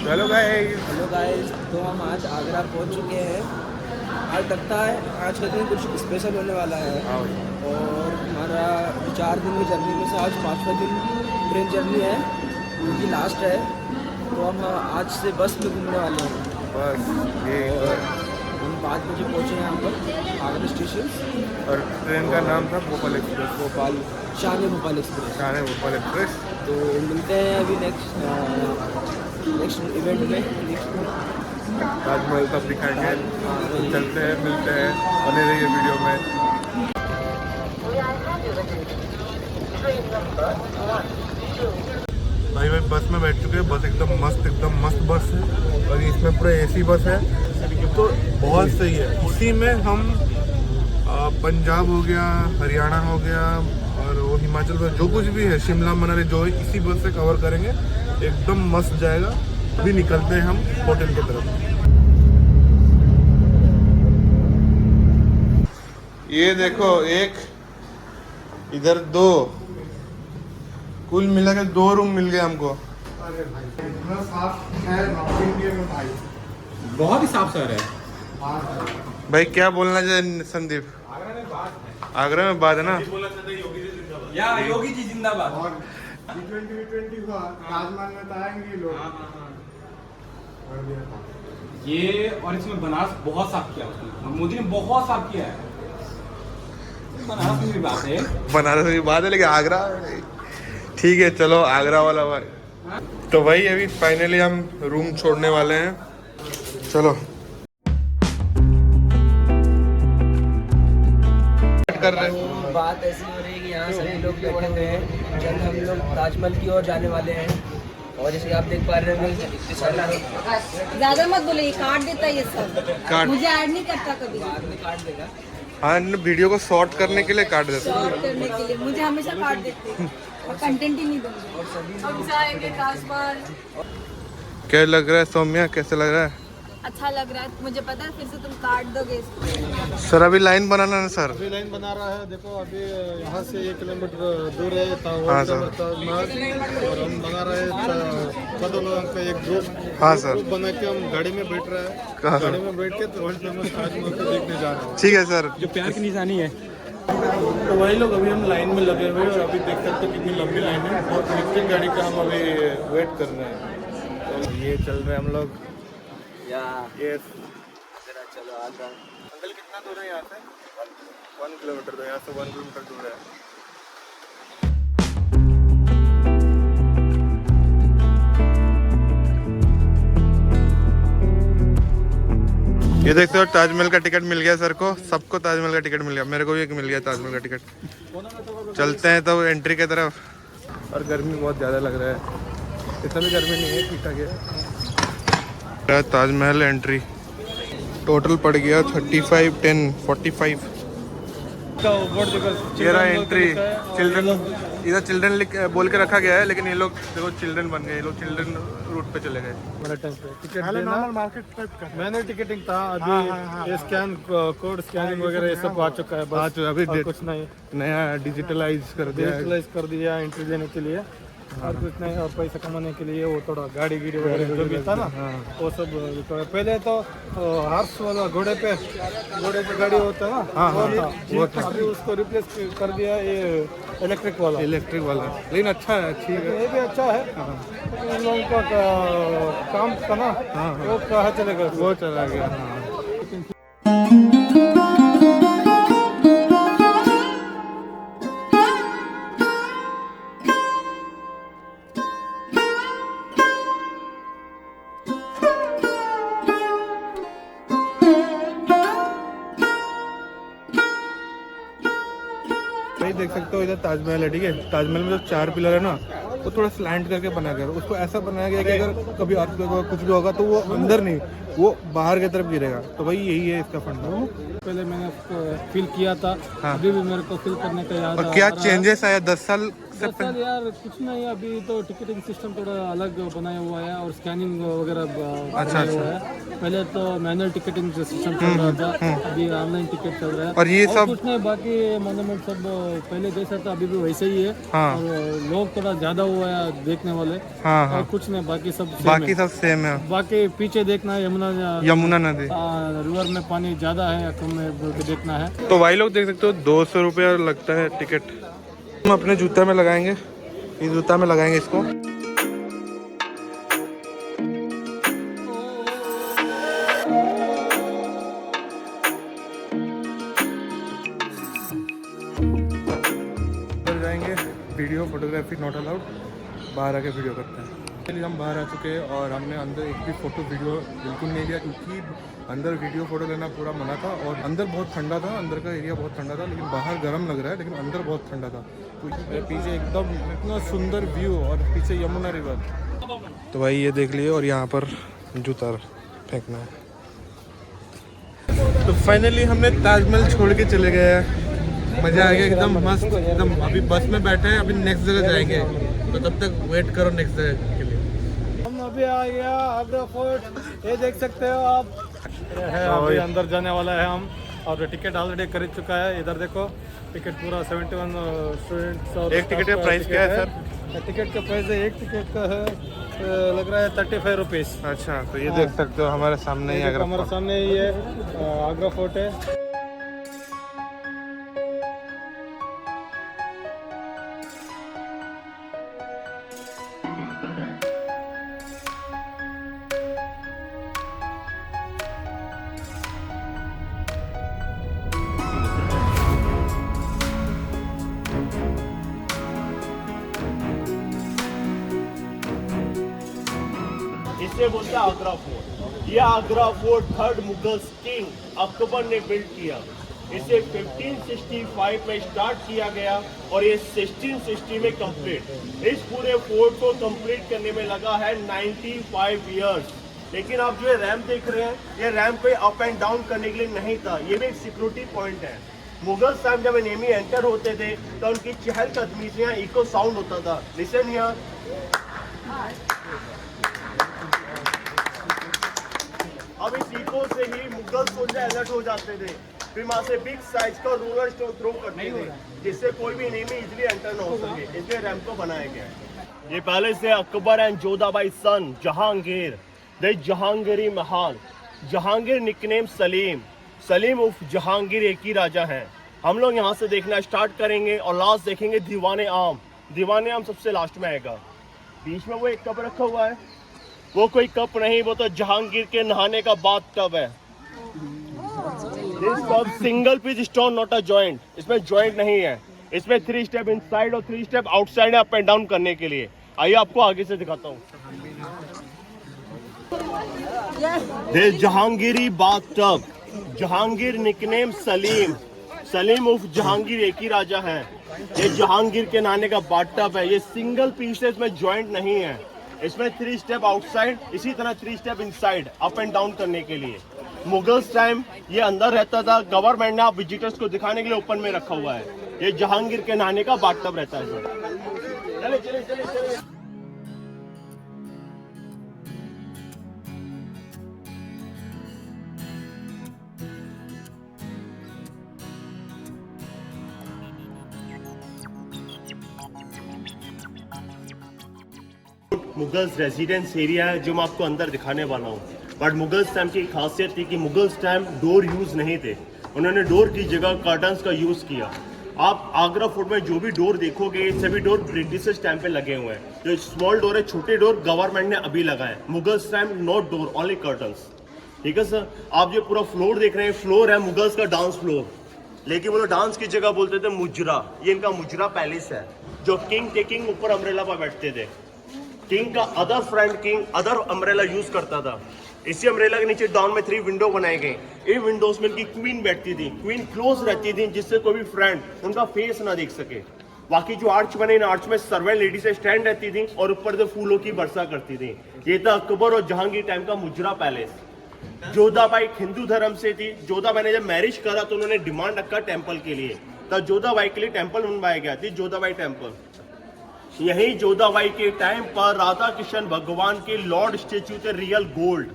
Hello guys, तो हम आज आगरा पहुंच चुके हैं। आज लगता है आज का दिन कुछ स्पेशल होने वाला है। और हमारा 4 दिन की जर्नी में से आज 5वां दिन ट्रेन जर्नी है, उनकी लास्ट है। तो हम आज से बस में घूमने वाले हैं। बस हम 5 बजे पहुँचे यहाँ पर आगरा स्टेशन। और ट्रेन का नाम था भोपाल एक्सप्रेस। भोपाल शान भोपाल एक्सप्रेस। शान भोपाल एक्सप्रेस। तो मिलते हैं अभी नेक्स्ट इवेंट में। ताजमहल तब दिखाएंगे। तो चलते हैं, मिलते हैं, बने रहिए वीडियो में। भाई बस में बैठ चुके हैं। बस एकदम मस्त बस है। और इसमें पूरा एसी बस है, तो बहुत सही है। इसी में हम पंजाब हो गया, हरियाणा हो गया, और वो हिमाचल प्रदेश जो कुछ भी है, शिमला मनाली, जो है इसी बस से कवर करेंगे। एकदम मस्त जाएगा। अभी निकलते हैं हम होटल की तरफ। ये देखो, एक इधर 2, कुल मिला के 2 रूम मिल गए हमको। इतना साफ है नॉर्थ इंडिया में भाई, बहुत ही साफ शहर है भाई। क्या बोलना चाहिए संदीप? आगरा में बात है ना। या योगी जी जिंदाबाद। और G20 हुआ, ताजमहल में तो आएंगे लोग। ये और इसमें बनारस बहुत साफ किया उसने, मोदी ने बहुत साफ किया है। बनारस में भी बात है, बनारस में बात है, लेकिन आगरा ठीक है। चलो आगरा वाला भाई। तो भाई अभी फाइनली हम रूम छोड़ने वाले हैं। चलो कर रहे हैं। तो बात ऐसी हो रही है कि यहाँ सभी लोग बैठे हुए हैं। जल्द हम लोग ताजमहल की ओर जाने वाले हैं। और जैसे आप देख पा रहे हैं, इतने सारे लोग। ज्यादा मत बोले, ये काट देता है ये सब। काट मुझे ऐड नहीं करता कभी। बाद में काट देगा। हाँ, वीडियो को शॉर्ट करने के लिए काट देते हैं। शॉर्ट करने के लिए मुझे हमेशा काट देते हैं और कंटेंट ही नहीं दूंगी। हम जाएंगे ताजमहल। क्या लग रहा है सौम्या, कैसे लग रहा है? अच्छा लग रहा है, मुझे पता है फिर से तुम काट दोगे इसको। सर अभी लाइन बनाना है सर। अभी लाइन बना रहा है। देखो अभी यहाँ से 1 किलोमीटर दूर है हाँ सर। ताजमहल। और हम बना रहे हैं 14 लोगों का एक ग्रुप। हाँ सर। ग्रुप बना के हम गाड़ी में बैठ रहे हैं। कहाँ? गाड़ी में बैठ के तो ताजमहल को देखने जा रहे हैं। ठीक है सर। जो प्यार की निशानी है। तो वही लोग अभी हम लाइन में लगे हुए हैं। और अभी देख सकते हैं कितनी लंबी लाइन है। बहुत इलेक्ट्रिक गाड़ी का हम अभी वेट कर रहे हैं। तो ये चल रहे हैं हम लोग। या ये जरा चलो आगरा। अंकल कितना दूर है यहाँ से? 1 किलोमीटर। तो यहाँ से 1 किलोमीटर दूर है। ये देखते हो, ताजमहल का टिकट मिल गया सर को। सबको ताजमहल का टिकट मिल गया। मेरे को भी एक मिल गया ताजमहल का टिकट। चलते हैं तब एंट्री की तरफ। और गर्मी बहुत ज़्यादा लग रहा है। इतना भी गर्मी नहीं है, ठीक ठाक है। ताजमहल एंट्री टोटल पड़ गया 35, 10, 45। ये रहा एंट्री। चिल्ड्रन, इधर चिल्ड्रन बोल के रखा गया है, लेकिन ये लोग देखो चिल्ड्रन बन गए। ये लोग चिल्ड्रन रूट पे चले गए। बड़ा टाइम पे टिकट देना। मार्केट टाइप का मैंने टिकटिंग था अभी। ये स्कैन कोड स्कैनिंग वगैरह ये सब आ चुका है। बस अभी और कुछ नहीं। नया डिजिटलाइज कर दिया है। डिजिटलाइज कर दिया एंट्री देने के लिए। और कुछ नहीं। और पैसा कमाने के लिए वो थोड़ा गाड़ी वगैरह जो भी था ना, वो सब तो पहले तो हॉर्स वाला घोड़े पे गाड़ी होता है ना, वो था। अभी उसको रिप्लेस कर दिया ये इलेक्ट्रिक वाला। लेकिन अच्छा है, ठीक है। ये भी अच्छा है। लेकिन इन लोगों का काम था ना, वो कहाँ चलेगा? वो चला गया। भाई देख सकते हो, इधर ताजमहल है, ठीक है। ताजमहल में जो 4 पिलर है ना, वो थोड़ा स्लैंट करके बनाया गया। उसको ऐसा बनाया गया कि अगर कभी अर्थक्वेक होगा, कुछ भी होगा, तो वो अंदर नहीं, वो बाहर की तरफ गिरेगा। तो भाई यही है इसका फंडा। पहले मैंने फील किया था। हाँ। अभी भी मेरे को फील करने का याद और आ क्या रहा है। चेंजेस आया 10 साल सकते हैं? यार कुछ नहीं, अभी तो टिकटिंग सिस्टम थोड़ा अलग बनाया हुआ है और स्कैनिंग वगैरह बनाया हुआ है। पहले तो मैनुअल टिकटिंग सिस्टम चल रहा था, अभी ऑनलाइन टिकट चल रहा है। और ये सब कुछ नहीं, बाकी मोन्यूमेंट सब पहले जैसा था अभी भी वैसे ही है। हाँ। और लोग थोड़ा ज्यादा हुआ है देखने वाले। हाँ हाँ, और कुछ नहीं, बाकी सब बाकी सब सेम है। बाकी पीछे देखना है यमुना नदी, रिवर में पानी ज्यादा है या कम है बोल के देखना है। तो भाई लोग देख सकते हो 200 रुपया लगता है टिकट। हम अपने जूता में लगाएंगे, इस जूता में लगाएंगे इसको। जाएंगे, वीडियो फोटोग्राफी नॉट अलाउड, बाहर आके वीडियो करते हैं। चलिए हम बाहर आ चुके हैं और हमने अंदर एक भी फ़ोटो वीडियो बिल्कुल नहीं लिया, क्योंकि अंदर वीडियो फ़ोटो लेना पूरा मना था। और अंदर बहुत ठंडा था, अंदर का एरिया बहुत ठंडा था, लेकिन बाहर गर्म लग रहा है, लेकिन अंदर बहुत ठंडा था। तो पीछे एकदम इतना सुंदर व्यू और पीछे यमुना रिवर। तो भाई ये देख लिए, और यहाँ पर जूता फेंकना है। तो फाइनली हमने ताजमहल छोड़ के चले गए हैं, मज़ा आ गया एकदम मस्त एकदम। अभी बस में बैठे हैं, अभी नेक्स्ट जगह जाएंगे, तो तब तक वेट करो नेक्स्ट जगह के लिए। हम अभी आ गया आगरा फोर्ट, ये देख सकते हो आप, है अभी अंदर जाने वाला है हम। और टिकट ऑलरेडी खरीद चुका है, इधर देखो टिकट पूरा 71 स्टूडेंट्स। और एक टिकट का प्राइस क्या है सर? टिकट का प्राइस है, एक टिकट का है लग रहा है 35 रुपीज़। अच्छा, तो ये देख सकते हो हमारे सामने ही आगरा, हमारे सामने ही है आगरा फोर्ट है। इसे बोलते हैं आगरा फोर्ट। यह Agra fort third Mughal king Akbar ने बिल्ड किया। इसे 1565 में स्टार्ट किया गया और ये 1660 में कंप्लीट। इस पूरे फोर्ट को कंप्लीट करने में लगा है 95 इयर्स। लेकिन आप जो ये रैंप देख रहे हैं, ये रैंप पे अप एंड डाउन करने के लिए नहीं था, ये भी एक सिक्योरिटी पॉइंट है। मुगल टाइम जब एनिमी एंटर होते थे तो उनकी चहलकदमी से यहाँ इको साउंड होता था। Listen here. अब इस इको से ही मुगल सोल्जर अलर्ट हो जाते थे, फिर वहां से बिग साइज का रोलर स्टोन थ्रो करते थे, जिससे कोई भी एनिमी इजीली एंटर ना हो सके। इसलिए रैंप को बनाया गया है। ये पैलेस है Akbar and Jodhabai son Jahangir, the Jahangiri Mahal. Jahangir nickname Salim, Salim उर्फ जहांगीर एक ही राजा हैं। हम लोग यहाँ से देखना स्टार्ट करेंगे और लास्ट देखेंगे दीवाने आम। दीवाने आम सबसे लास्ट में आएगा। बीच में वो एक कप रखा हुआ है, वो कोई कप नहीं, वो तो जहांगीर के नहाने का बाथ टब है। This cup single piece stone not a joint, इसमें जॉइंट नहीं है। इसमें 3 स्टेप इनसाइड और 3 स्टेप आउटसाइड है अप एंड डाउन करने के लिए। आइए आपको आगे से दिखाता हूँ। This Jahangiri bath tub. Jahangir nickname Salim, Salim उर्फ जहांगीर एक ही राजा है। ये जहांगीर के नहाने का बाथ टब है। ये सिंगल पीस है, इसमें जॉइंट नहीं है। इसमें 3 स्टेप आउटसाइड, इसी तरह 3 step inside up and down करने के लिए। मुगल्स टाइम ये अंदर रहता था, गवर्नमेंट ने आप विजिटर्स को दिखाने के लिए ओपन में रखा हुआ है। ये जहांगीर के नहाने का बाथटब रहता है। चले चले चले चले। मुगल्स रेजिडेंस एरिया है जो मैं आपको अंदर दिखाने वाला हूँ। बट मुगल्स टाइम की खासियत थी कि मुगल्स टाइम डोर यूज़ नहीं थे, उन्होंने डोर की जगह कर्टन्स का यूज़ किया। आप आगरा फोर्ट में जो भी डोर देखोगे, सभी डोर ब्रिटिश टाइम पे लगे हुए हैं। जो स्मॉल डोर है, छोटे डोर गवर्नमेंट ने अभी लगाए। Mughals time no door, only curtains. ठीक है सर। आप जो पूरा फ्लोर देख रहे हैं, फ्लोर है मुगल्स का डांस फ्लोर, लेकिन वो लोग डांस की जगह बोलते थे मुजरा। ये इनका मुजरा पैलेस है, जो किंग के किंग ऊपर अम्ब्रेला पर बैठते थे। किंग का other friend king other umbrella use करता था। इसी अम्ब्रेला के नीचे डाउन में 3 विंडो बनाए गए। इन विंडोज में इनकी क्वीन बैठती थी, क्वीन क्लोज रहती थी, जिससे कोई भी फ्रेंड उनका फेस ना देख सके। बाकी जो आर्च बने, इन आर्च में सर्वेंट लेडी से स्टैंड रहती थी और ऊपर से फूलों की वर्षा करती थी। ये था अकबर और जहांगीर टाइम का मुजरा पैलेस। जोधाबाई हिंदू धर्म से थी। जोधाबाई ने जब मैरिज करा तो उन्होंने डिमांड रखा टेंपल के लिए, तब जोधाबाई के लिए टेंपल बनवाया गया थी, जोधाबाई टेंपल। यही जोधाबाई के टाइम पर राधा कृष्ण भगवान के लॉर्ड स्टेच्यू थे रियल गोल्ड।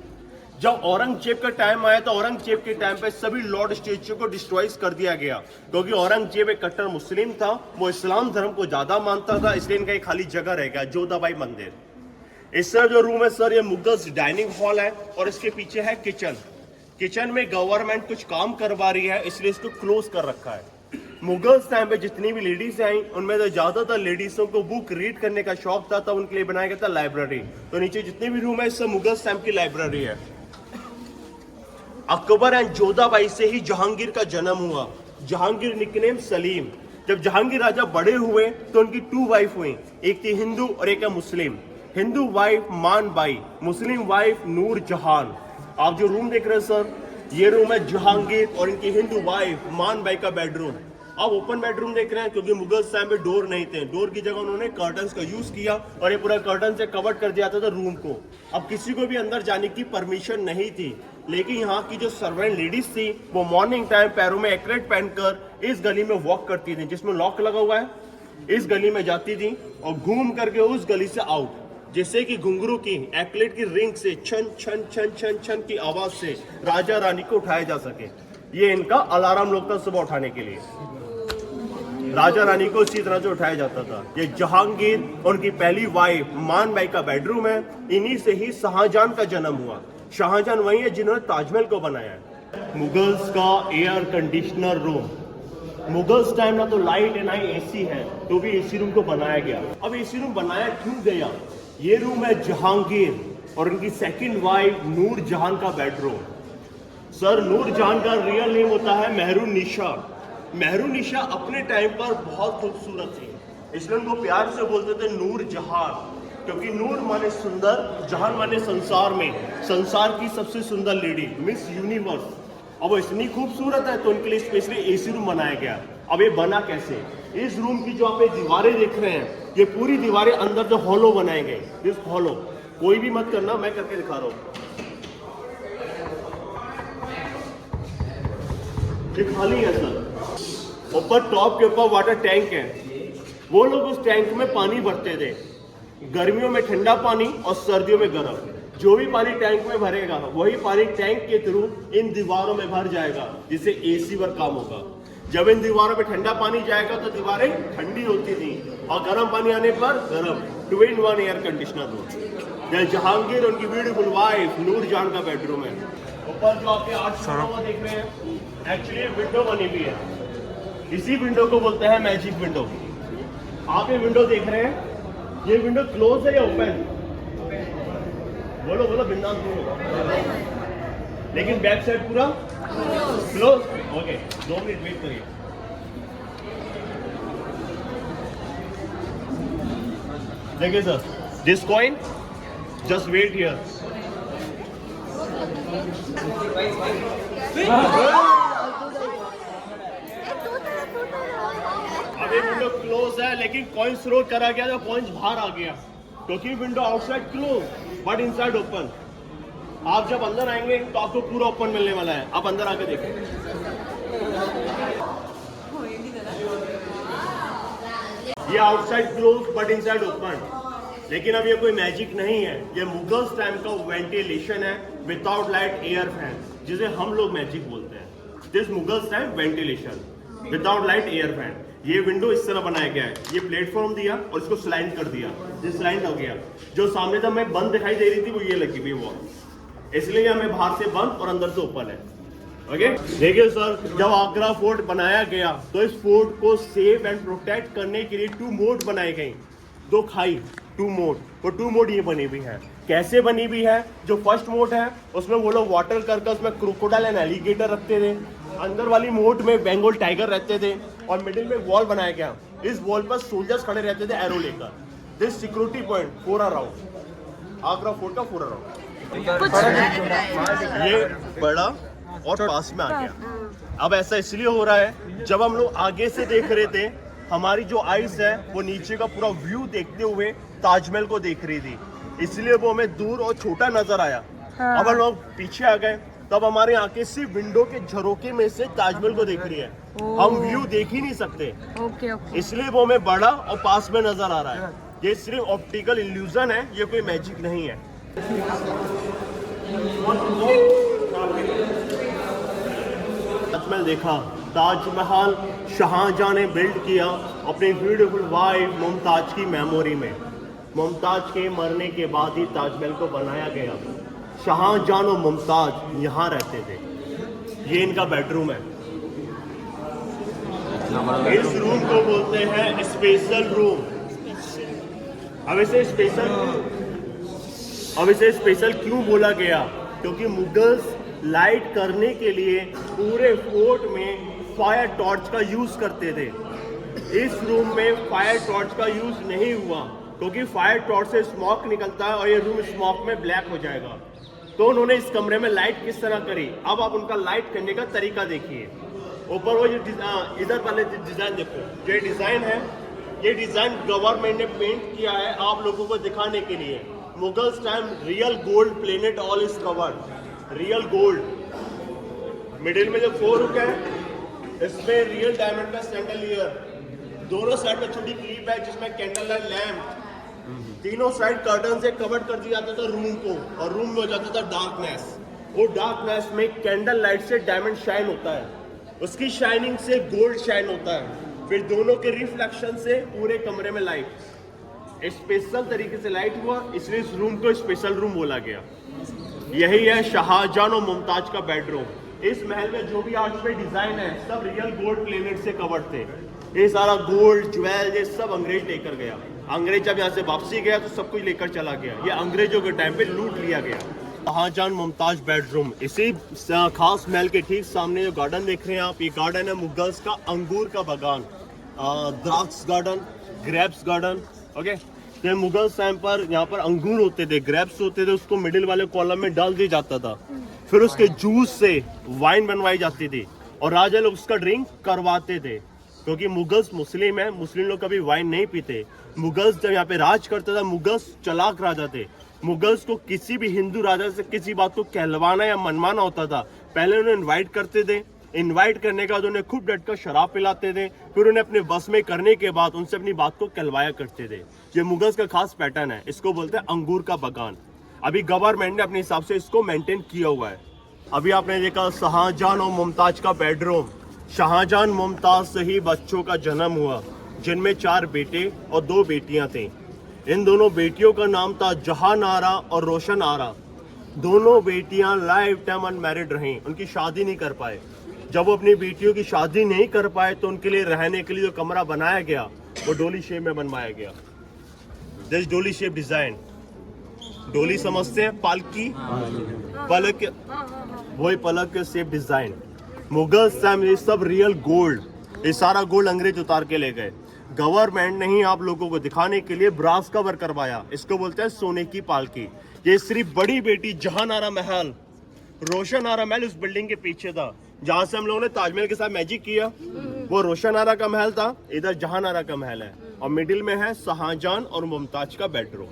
जब औरंगजेब का टाइम आया तो औरंगजेब के टाइम पे सभी लॉर्ड स्टेच्यू को डिस्ट्रॉय कर दिया गया, क्योंकि औरंगजेब एक कट्टर मुस्लिम था, वो इस्लाम धर्म को ज्यादा मानता था, इसलिए इनका एक खाली जगह रह गया जोधाबाई मंदिर। इस तरह जो रूम है सर, ये मुगल्स डाइनिंग हॉल है और इसके पीछे है किचन। किचन में गवर्नमेंट कुछ काम करवा रही है, इसलिए इसको क्लोज कर रखा है। मुगल्स टाइम पे जितनी भी लेडीज आई, उनमें तो ज्यादातर लेडीजों को बुक रीड करने का शौक था, तब उनके लिए बनाया गया था लाइब्रेरी। तो नीचे जितने भी रूम है, इससे मुगल्स टाइम की लाइब्रेरी है। अकबर एंड जोधाबाई से ही जहांगीर का जन्म हुआ। जहांगीर निकनेम सलीम। जब जहांगीर राजा बड़े हुए तो उनकी 2 वाइफ हुई, एक थी हिंदू और एक है मुस्लिम। हिंदू वाइफ मान बाई, मुस्लिम वाइफ नूर जहान। आप जो रूम देख रहे हैं सर, ये रूम है जहांगीर और इनकी हिंदू वाइफ मान बाई का बेडरूम। आप ओपन बेडरूम देख रहे हैं, क्योंकि मुगल्स टाइम में डोर नहीं थे, डोर की जगह उन्होंने कर्टन्स का यूज किया और ये पूरा कर्टन से कवर कर दिया था रूम को। अब किसी को भी अंदर जाने की परमिशन नहीं थी, लेकिन यहाँ की जो सर्वेंट लेडीज थी वो मॉर्निंग टाइम पैरों में एक्लेट पहनकर इस गली में वॉक करती थी, जिसमें लॉक लगा हुआ है। इस गली में जाती थी और घूम करके उस गली से आउट, जिससे कि घुंघरू की एक्लेट की रिंग से छन छन छन छन छन की आवाज से राजा रानी को उठाया जा सके। ये इनका अलार्म लोग था सुबह उठाने के लिए। राजा रानी को इसी तरह से उठाया जाता था। ये जहांगीर और उनकी पहली वाइफ मान बाई का बेडरूम है। इन्हीं से ही शाहजहां का जन्म हुआ। शाहजहां वही है जिन्होंने ताजमहल को बनाया है। मुगल्स का air conditioner room. Mughals time ना तो लाइट है ना ही एसी है, तो भी एसी रूम को बनाया गया। अब एसी रूम बनाया क्यों गया? ये रूम है जहांगीर और उनकी सेकंड वाइफ नूर जहां का बेडरूम। सर, नूर जहां का रियल नेम होता है मेहरुन्निसा। मेहरुन्निसा अपने टाइम पर बहुत खूबसूरत थी, इसलिए उनको प्यार से बोलते थे नूर जहां, क्योंकि नूर माने सुंदर, जहां माने संसार में, संसार की सबसे सुंदर लेडी, मिस यूनिवर्स। अब वो इतनी खूबसूरत है तो उनके लिए स्पेशली एसी रूम बनाया गया। अब ये बना कैसे? इस रूम की जो आप ये दीवारें देख रहे हैं, ये पूरी दीवारें अंदर जो हॉलो बनाए गए, दिस हॉलो। कोई भी मत करना, मैं करके दिखा रहा हूँ। ये खाली है सर, ऊपर टॉप के ऊपर वाटर टैंक है। वो लोग उस टैंक में पानी भरते थे, गर्मियों में ठंडा पानी और सर्दियों में गर्म। जो भी पानी टैंक में भरेगा वही पानी टैंक के थ्रू इन दीवारों में भर जाएगा, जिससे एसी पर काम होगा। जब इन दीवारों पे ठंडा पानी जाएगा तो दीवारें ठंडी होती थी और गर्म पानी आने पर गर्म। 2-in-1 air conditioner room. Jahangir उनकी ब्यूटीफुल वाइफ नूर जहां का बेडरूम है। ऊपर जो आपके आर्च देख रहे हैं, एक्चुअली विंडो बनी हुई है। इसी विंडो को बोलते हैं मैजिक विंडो। आप ये विंडो देख रहे हैं, ये विंडो क्लोज है या ओपन? बोलो बोलो, बिंदास बोलो। लेकिन बैक साइड पूरा क्लोज। ओके, 2 मिनट वेट करिए। देखिए sir, this coin, just wait here. अब ये विंडो क्लोज है, लेकिन कॉइन थ्रो करा गया तो कॉइन्स बाहर आ गया, क्योंकि window outside close but inside open. आप जब अंदर आएंगे तो आपको पूरा ओपन मिलने वाला है। आप अंदर आके देखें। ये outside close but inside open. लेकिन अब ये कोई मैजिक नहीं है, ये मुगल्स टाइम का वेंटिलेशन है विदाउट लाइट एयर फैन, जिसे हम लोग मैजिक बोलते हैं। This Mughals time ventilation without light air fan. ये विंडो इस तरह बनाया गया है। ये प्लेटफॉर्म दिया और इसको स्लाइड कर दिया, ये स्लाइड हो गया। जो सामने तक मैं बंद दिखाई दे रही थी वो ये लगी हुई वॉल, इसलिए हमें बाहर से बंद और अंदर से ओपन है। ओके, देखिए सर, जब आगरा फोर्ट बनाया गया तो इस फोर्ट को सेव एंड प्रोटेक्ट करने के लिए 2 मोड बनाए गए। 2 खाई, 2 मोड। वो 2 मोड ये बनी हुई है। कैसे बनी हुई है? जो फर्स्ट मोड है उसमें वो लोग वाटर करके उसमें क्रोकोडाइल एंड एलिगेटर रखते थे। अंदर वाली मोड में बंगाल टाइगर रहते थे और मिडिल में वॉल बनाया गया। इस वॉल पर सोल्जर्स खड़े रहते थे एरो लेकर। This security point 4 around, Agra fort का 4 अराउंड। ये बड़ा और पास में आ गया। अब ऐसा इसलिए हो रहा है, जब हम लोग आगे से देख रहे थे, हमारी जो आइज है वो नीचे का पूरा व्यू देखते हुए ताजमहल को देख रही थी, इसलिए वो हमें दूर और छोटा नजर आया। अब हम लोग पीछे आ गए, तब हमारे आंखें सिर्फ विंडो के झरोके में से ताजमहल को देख रही है। हम व्यू देख ही नहीं सकते, इसलिए वो हमें बड़ा और पास में नजर आ रहा है। ये सिर्फ ऑप्टिकल इल्यूजन है, ये कोई मैजिक नहीं है। ताजमहल देखा, ताजमहल शाहजहां ने बिल्ड किया अपनी ब्यूटीफुल वाइफ मुमताज की मेमोरी में। मुमताज के मरने के बाद ही ताजमहल को बनाया गया। शाहजहां और मुमताज यहाँ रहते थे। ये इनका बेडरूम है। इस रूम को बोलते हैं स्पेशल रूम। अब इसे स्पेशल क्यों बोला गया? क्योंकि मुगल्स लाइट करने के लिए पूरे फोर्ट में फायर टॉर्च का यूज करते थे। इस रूम में फायर टॉर्च का यूज नहीं हुआ क्योंकि फायर टॉर्च से स्मोक निकलता है और ये रूम स्मोक में ब्लैक हो जाएगा। तो उन्होंने इस कमरे में लाइट किस तरह करी, अब आप उनका लाइट करने का तरीका देखिए। ऊपर वो जो इधर वाले डिजाइन देखो, ये डिजाइन है, ये डिजाइन गवर्नमेंट ने पेंट किया है आप लोगों को दिखाने के लिए। Mughals time real gold planet all is covered, real gold. Middle में जो 4 हुक है इसमें रियल डायमंड का सैंडलियर, दोनों साइड में छोटी क्लिप है जिसमें कैंडल लाइट लैम्प, तीनों साइड कर्टन से कवर कर दिया जाता था रूम को और रूम में हो जाता था डार्कनेस। वो डार्कनेस में कैंडल लाइट से डायमंड शाइन होता है, उसकी शाइनिंग से गोल्ड शाइन होता है, फिर दोनों के रिफ्लेक्शन से पूरे कमरे में लाइट, स्पेशल तरीके से लाइट हुआ, इसलिए इस रूम को स्पेशल रूम बोला गया। यही है शाहजहां और मुमताज का बेडरूम। इस महल में जो भी आज पे डिजाइन है सब रियल गोल्ड प्लेनेट से कवर्ड थे। ये सारा गोल्ड ज्वेल ये सब अंग्रेज लेकर गया। अंग्रेज जब यहाँ से वापसी गया तो सब कुछ लेकर चला गया। ये अंग्रेजों के टाइम पे लूट लिया गया। शाहजहां मुमताज बेडरूम। इसी खास महल के ठीक सामने जो गार्डन देख रहे हैं आप, ये गार्डन है मुगल्स का अंगूर का बागान, द्राक्ष गार्डन, ग्रेप्स गार्डन। ओके, तो मुगल्स टाइम पर यहाँ पर अंगूर होते थे, ग्रेप्स होते थे, उसको मिडिल वाले कॉलम में डाल दिया जाता था, फिर उसके जूस से वाइन बनवाई जाती थी और राजा लोग उसका ड्रिंक करवाते थे। क्योंकि मुगल्स मुस्लिम है, मुस्लिम लोग कभी वाइन नहीं पीते। मुगल्स जब यहाँ पे राज करता था, मुगल्स चालाक राजा थे। मुगल्स को किसी भी हिंदू राजा से किसी बात को कहलवाना या मनवाना होता था, पहले उन्हें इनवाइट करते थे, इनवाइट करने के बाद उन्हें खूब डट कर शराब पिलाते थे, फिर उन्हें अपने बस में करने के बाद उनसे अपनी बात को कहलवाया करते थे। ये मुगल्स का खास पैटर्न है, इसको बोलते हैं अंगूर का बागान। अभी गवर्नमेंट ने अपने हिसाब से इसको मेंटेन किया हुआ है। अभी आपने देखा शाहजहां और मुमताज का बेडरूम। शाहजहां मुमताज से ही बच्चों का जन्म हुआ, जिनमें 4 बेटे और 2 बेटियां थीं। इन दोनों बेटियों का नाम था जहान आरा और रोशन आरा। दोनों बेटियां लाइफ टाइम अनमैरिड रहीं, उनकी शादी नहीं कर पाए। जब वो अपनी बेटियों की शादी नहीं कर पाए तो उनके लिए रहने के लिए जो कमरा बनाया गया वो डोली शेप में बनवाया गया। दिस डोली शेप डिजाइन, डोली समझते हैं, पालकी, पलक, वही पलक के शेप डिजाइन। मुगल्स टाइम ये सब रियल गोल्ड, ये सारा गोल्ड अंग्रेज उतार के ले गए। गवर्नमेंट ने ही आप लोगों को दिखाने के लिए ब्रास कवर करवाया, इसको बोलते हैं सोने की पालकी। ये सिर्फ बड़ी बेटी जहान आरा महल, रोशन आरा महल उस बिल्डिंग के पीछे था जहां से हम लोगों ने ताजमहल के साथ मैजिक किया, वो रोशन आरा का महल था, इधर जहान आरा का महल है और मिडिल में है शाहजहां और मुमताज का बेडरूम।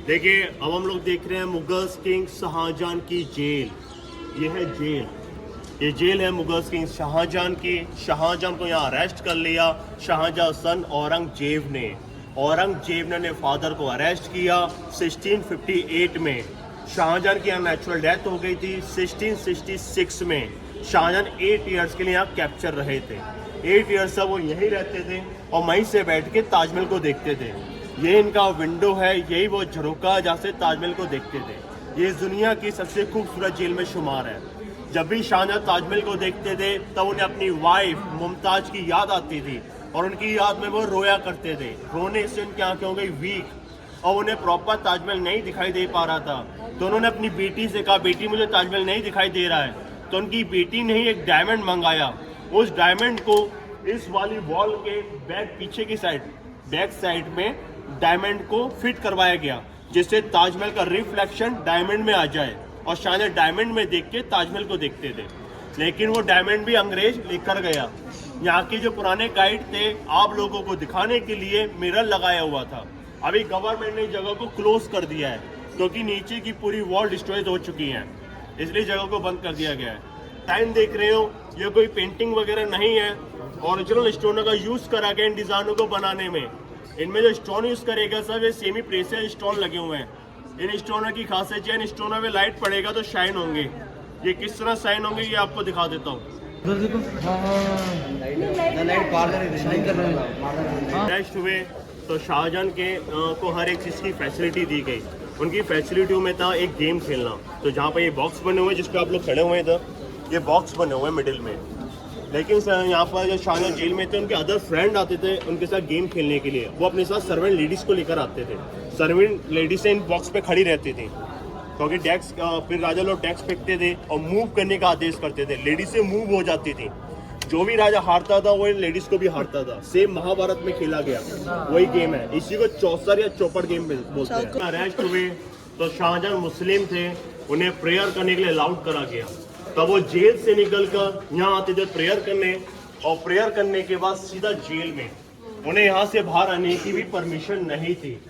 देखिए अब हम लोग देख रहे हैं मुगल्स किंग शाहजहां की जेल। ये है जेल, ये जेल है मुगल्स किंग शाहजहां की। शाहजहां को यहाँ अरेस्ट कर लिया शाहजहां सन औरंगजेब ने। औरंगजेब ने फादर को अरेस्ट किया 1658 में। शाहजहां की यहाँ नेचुरल डेथ हो गई थी 1666 में। शाहजहां 8 इयर्स के लिए यहाँ कैप्चर रहे थे। 8 इयर्स तक वो यहीं रहते थे और वहीं से बैठ के ताजमहल को देखते थे। ये इनका विंडो है, यही वो झरोका जहाँ से ताजमहल को देखते थे। ये दुनिया की सबसे खूबसूरत जेल में शुमार है। जब भी शाहजहां ताजमहल को देखते थे तब उन्हें अपनी वाइफ मुमताज की याद आती थी और उनकी याद में वो रोया करते थे। रोने से उनकी आंखें हो गई वीक और उन्हें प्रॉपर ताजमहल नहीं दिखाई दे पा रहा था। तो उन्होंने अपनी बेटी से कहा, बेटी मुझे ताजमहल नहीं दिखाई दे रहा है। तो उनकी बेटी ने ही एक डायमंड मंगाया। उस डायमंड को इस वाली वॉल के पीछे की साइड, बैक साइड में डायमंड को फिट करवाया गया, जिससे ताजमहल का रिफ्लेक्शन डायमंड में आ जाए और शाहजहां डायमंड में देख के ताजमहल को देखते थे। लेकिन वो डायमंड भी अंग्रेज लेकर गया। यहाँ के जो पुराने गाइड थे आप लोगों को दिखाने के लिए मिरर लगाया हुआ था। अभी गवर्नमेंट ने जगह को क्लोज कर दिया है क्योंकि नीचे की पूरी वॉल डिस्ट्रॉय हो चुकी है, इसलिए जगह को बंद कर दिया गया है। टाइम देख रहे हो, ये कोई पेंटिंग वगैरह नहीं है, ओरिजिनल स्टोनों का यूज करा गया इन डिजाइनों को बनाने में। इनमें जो स्टोन यूज़ करेगा सब ये सेमी प्रेसियस स्टोन लगे हुए हैं। इन स्टोनों की खासियत है, इन स्टोनों में लाइट पड़ेगा तो शाइन होंगे। ये किस तरह शाइन होंगे ये आपको दिखा देता हूँ। नेक्स्ट हुए तो शाहजहां के को हर एक चीज़ की फैसिलिटी दी गई। उनकी फैसिलिटियों में था एक गेम खेलना। तो जहाँ पर ये बॉक्स बने हुए हैं जिस पर आप लोग खड़े हुए थे, ये बॉक्स बने हुए हैं मिडिल में। लेकिन यहाँ पर जो शाहजहां जेल में थे उनके अदर फ्रेंड आते थे उनके साथ गेम खेलने के लिए। वो अपने साथ सर्वेंट लेडीज़ को लेकर आते थे। सर्वेंट लेडीज़ इन बॉक्स पे खड़ी रहती थी क्योंकि टैक्स फिर राजा लोग टैक्स फेंकते थे और मूव करने का आदेश करते थे। लेडीज से मूव हो जाती थी। जो भी राजा हारता था वो लेडीज को भी हारता था। सेम महाभारत में खेला गया वही गेम है। इसी को चौसर या चौपड़ गेम बोलते हैं। अरेस्ट हुए तो शाहजहां मुस्लिम थे, उन्हें प्रेयर करने के लिए अलाउड करा गया। तब वो जेल से निकलकर यहाँ आते थे प्रेयर करने, और प्रेयर करने के बाद सीधा जेल में। उन्हें यहाँ से बाहर आने की भी परमिशन नहीं थी।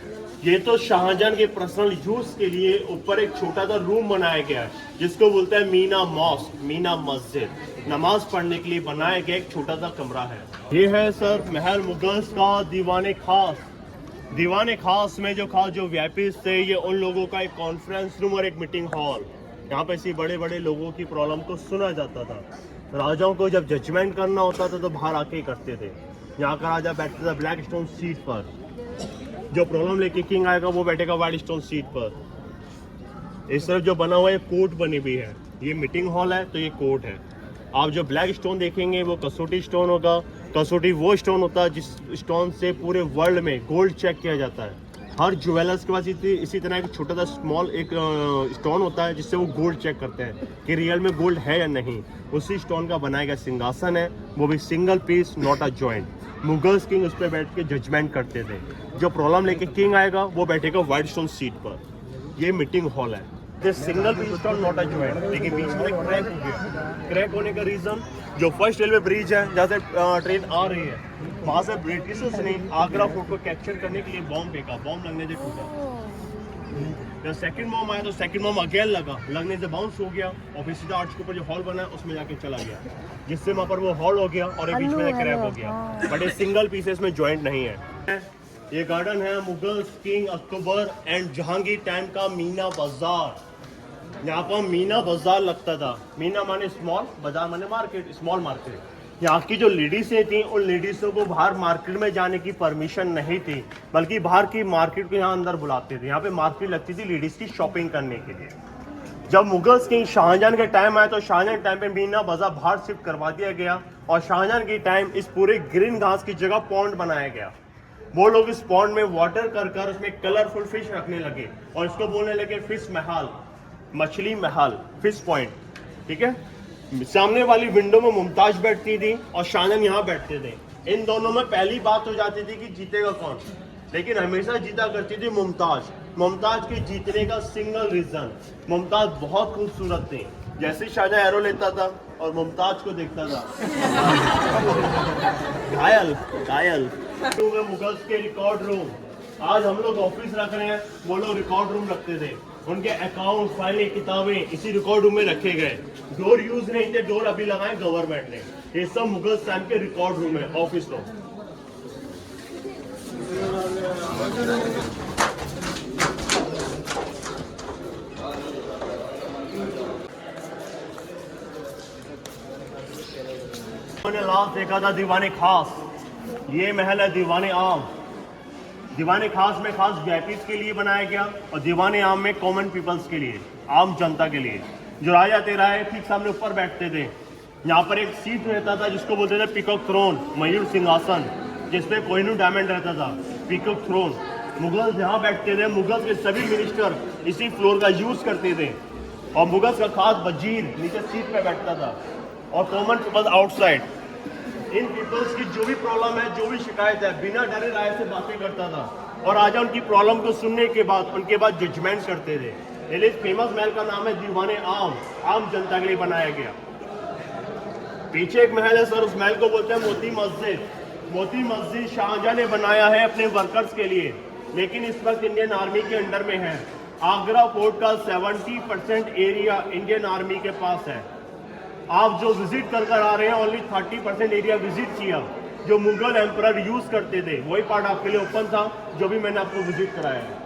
ये तो शाहजहां के पर्सनल यूज के लिए ऊपर एक छोटा सा रूम बनाया गया है जिसको बोलते हैं मीना मॉस्क, मीना मस्जिद। नमाज पढ़ने के लिए बनाया गया एक छोटा सा कमरा है। ये है सर महल मुगल्स का दीवाने खास। दीवाने खास में जो खास जो वीआईपीज़ थे, ये उन लोगों का एक कॉन्फ्रेंस रूम और एक मीटिंग हॉल। यहाँ पे ऐसी बड़े बड़े लोगों की प्रॉब्लम को सुना जाता था। राजाओं को जब जजमेंट करना होता था तो बाहर आके ही करते थे। यहाँ का राजा बैठता था ब्लैक स्टोन सीट पर, जो प्रॉब्लम लेके किंग आएगा वो बैठेगा व्हाइट स्टोन सीट पर। इस तरफ जो बना हुआ है कोर्ट बनी हुई है। ये मीटिंग हॉल है तो ये कोर्ट है। आप जो ब्लैक स्टोन देखेंगे वो कसौटी स्टोन होगा। कसौटी वो स्टोन होता है जिस स्टोन से पूरे वर्ल्ड में गोल्ड चेक किया जाता है। हर ज्वेलर्स के पास इसी तरह एक छोटा सा स्मॉल एक स्टोन होता है जिससे वो गोल्ड चेक करते हैं कि रियल में गोल्ड है या नहीं। उसी स्टोन का बनाया गया सिंहासन है, वो भी single piece, not a joint. Mughals king उस पर बैठ के जजमेंट करते थे। जो प्रॉब्लम लेके किंग आएगा वो बैठेगा व्हाइट स्टोन सीट पर। ये मीटिंग हॉल है। ये single piece stone, not a joint. लेकिन बीच में क्रैक हो गया। क्रैक होने का रीजन जो फर्स्ट रेलवे ब्रिज है जहाँ से ट्रेन आ रही है, वहाँ से ब्रिटिशर्स ने आगरा फोर्ट को कैप्चर करने के लिए बॉम्ब फेंका। बॉम्ब लगने से टूटा। जब सेकंड बॉम्ब आया तो सेकंड बॉम्ब अगेन लगने से बाउंस हो गया और फिर सीधा आर्च के ऊपर जो हॉल बना है उसमें जाके चला गया, जिससे वहाँ पर वो हॉल हो गया और बीच में क्रैक हो गया। बट ये सिंगल पीसेस में जॉइंट नहीं है। ये गार्डन है Mughals king Akbar and Jahangir time का मीना बाजार। यहाँ पर मीना बाजार लगता था। मीना माने स्मॉल, बाजार माने मार्केट, स्मॉल मार्केट। यहाँ की जो लेडीज़ें थी उन लेडीज़ों को बाहर मार्केट में जाने की परमिशन नहीं थी, बल्कि बाहर की मार्केट को यहाँ अंदर बुलाते थे। यहाँ पे मार्केट लगती थी लेडीज़ की शॉपिंग करने के लिए। जब मुगल्स किंग शाहजहां के टाइम आया तो शाहजहां के टाइम पे मीना बाजार बाहर शिफ्ट करवा दिया गया और शाहजहां के टाइम इस पूरे ग्रीन घास की जगह पॉन्ड बनाया गया। वो लोग इस पॉन्ड में वाटर कर उसमें कलरफुल फिश रखने लगे और इसको बोलने लगे फिश महल, मछली महल, फिश पॉइंट। ठीक है। सामने वाली विंडो में मुमताज बैठती थी और शाहजहां यहाँ बैठते थे। इन दोनों में पहली बात हो जाती थी कि जीतेगा कौन, लेकिन हमेशा जीता करती थी मुमताज। मुमताज के जीतने का सिंगल रीजन, मुमताज बहुत खूबसूरत थी। जैसे शाहजहां एरो लेता था और मुमताज को देखता था घायल घायल। मुगल्स के रिकॉर्ड रूम, आज हम लोग ऑफिस रख रहे हैं, वो लोग रिकॉर्ड रूम रखते थे। उनके अकाउंट, फाइलें, किताबें इसी रिकॉर्ड रूम में रखे गए। डोर यूज नहीं थे, डोर अभी लगाए गवर्नमेंट ने। ये सब मुगल टाइम के रिकॉर्ड रूम है, ऑफिस रूम। मैंने लास्ट देखा था दीवाने खास। ये महल है दीवाने आम। दीवाने खास में खास वीआईपीज़ के लिए बनाया गया और दीवाने आम में कॉमन पीपल्स के लिए, आम जनता के लिए। जो राजा तेरा है ठीक सामने ऊपर बैठते थे। यहाँ पर एक सीट रहता था जिसको बोलते थे पीकॉक थ्रोन, मयूर सिंहासन, जिसपे कोहिनूर डायमंड रहता था, पीकॉक थ्रोन। मुगल्स यहाँ बैठते थे। मुगल्स के सभी मिनिस्टर इसी फ्लोर का यूज करते थे और मुगल्स का खास वजीर नीचे सीट पे बैठता था और कॉमन पीपल्स आउटसाइड। इन पीपल्स की जो भी प्रॉब्लम है, जो भी शिकायत है, बिना डरे राय से बातें करता था और राजा उनकी प्रॉब्लम को सुनने के बाद उनके बाद जजमेंट करते थे। इसलिए फेमस महल का नाम है दीवाने आम, आम जनता के लिए बनाया गया। पीछे एक महल है सर, उस महल को बोलते हैं मोती मस्जिद। मोती मस्जिद शाहजहां ने बनाया है अपने वर्कर्स के लिए, लेकिन इस वक्त इंडियन आर्मी के अंडर में है। आगरा फोर्ट का 70% एरिया इंडियन आर्मी के पास है। आप जो विजिट कर आ रहे हैं ओनली 30% एरिया विजिट किया। जो मुगल एम्परर यूज करते थे, वही पार्ट आपके लिए ओपन था जो भी मैंने आपको विजिट कराया है।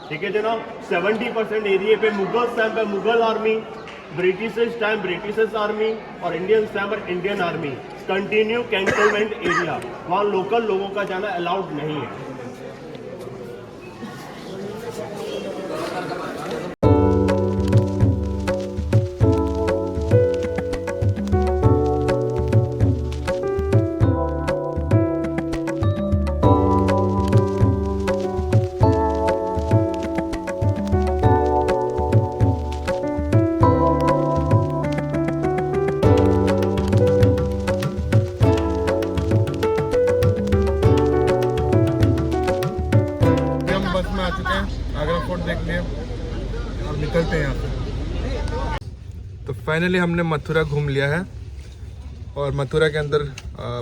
ठीक है जनाब, 70% एरिया पे मुगल टाइम पे Mughal army, British time British army और इंडियन टाइम पर Indian army. Continue cantonment area, वहाँ लोकल लोगों का जाना अलाउड नहीं है। बस में आ चुके हैं, आगरा फोर्ट देख लिए और निकलते हैं यहाँ से। तो फाइनली हमने मथुरा घूम लिया है और मथुरा के अंदर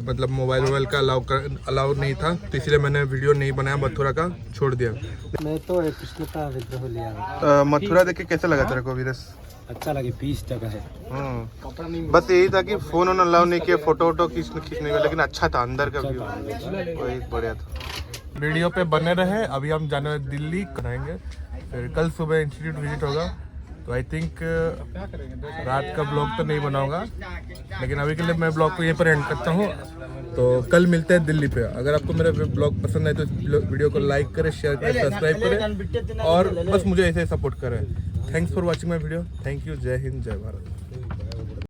मतलब मोबाइल का अलाउ नहीं था, तो इसलिए मैंने वीडियो नहीं बनाया, मथुरा का छोड़ दिया। मैं तो कृष्ण का विग्रह लिया। मथुरा देख के कैसा लगा तेरे को वीरस? अच्छा लगे, पीस जगह है। बस यही था कि फोन ऑन अलाउ नहीं किया, फोटो वोटो खींचने का, लेकिन अच्छा था अंदर का व्यू, वही बढ़िया था। वीडियो पे बने रहे। अभी हम जाने वाले दिल्ली कराएंगे, फिर कल सुबह इंस्टीट्यूट विजिट होगा। तो आई थिंक रात का ब्लॉग तो नहीं बनाऊंगा, लेकिन अभी के लिए मैं ब्लॉग को यहीं पर एंड करता हूँ। तो कल मिलते हैं दिल्ली पे। अगर आपको मेरा ब्लॉग पसंद है तो इस वीडियो को लाइक करें, शेयर करें, सब्सक्राइब करें और बस मुझे ऐसे सपोर्ट करें। Thanks for watching my video. Thank you. जय हिंद, जय भारत।